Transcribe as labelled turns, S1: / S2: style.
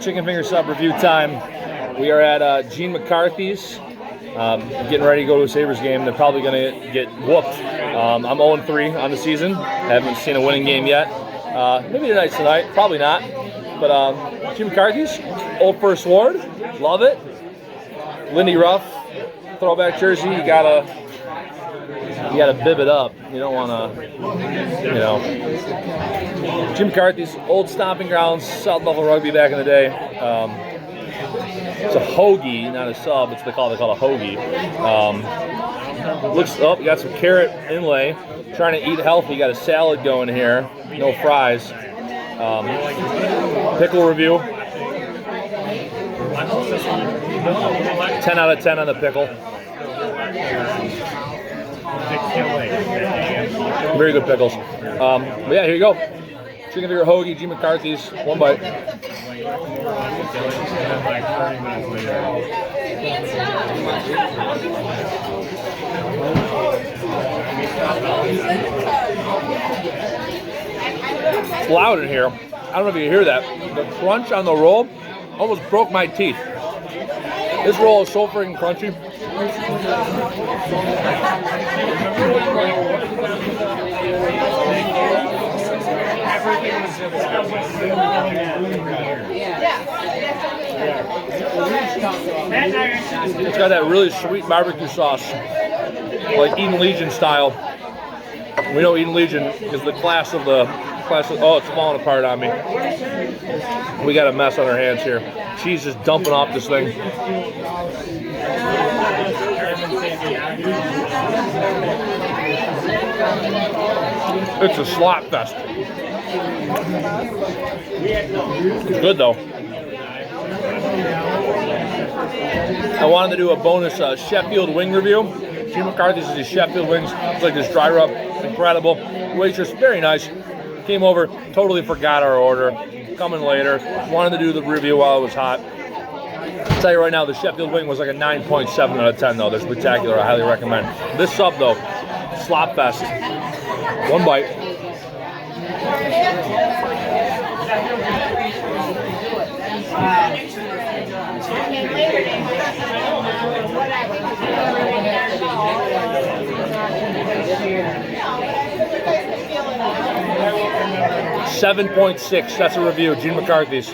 S1: chicken finger sub review time. We are at Gene McCarthys. Getting ready to go to a Sabres game. They're probably going to get whooped. I'm 0-3 on the season. Haven't seen a winning game yet. Maybe tonight's tonight. Probably not. But Gene McCarthys, old First Ward. Love it. Lindy Ruff, throwback jersey. You gotta bib it up. You don't want to, Jim McCarthys, old stomping grounds, South Buffalo rugby back in the day. It's a hoagie, not a sub. They call it a hoagie. You got some carrot inlay. Trying to eat healthy. Got a salad going here. No fries. Pickle review. 10 out of 10 on the pickle. Very good pickles. But yeah, here you go. Chicken finger hoagie, Gene McCarthys, one bite. It's loud in here. I don't know if you can hear that. The crunch on the roll almost broke my teeth. This roll is so freaking crunchy. It's got that really sweet barbecue sauce, like Eden Legion style. We know Eden Legion is the class of. Oh, it's falling apart on me. We got a mess on our hands here. Cheese is dumping off this thing. It's a slot fest. It's good though. I wanted to do a bonus Sheffield wing review. Gene McCarthys is these Sheffield wings. It's like this dry rub. Incredible. Waitress, very nice. Came over, totally forgot our order. Coming later. Wanted to do the review while it was hot. I'll tell you right now, the Sheffield wing was like a 9.7 out of 10 though. They're spectacular. I highly recommend. This sub though, slop fest. One bite. $7.6. That's a review. Gene McCarthys.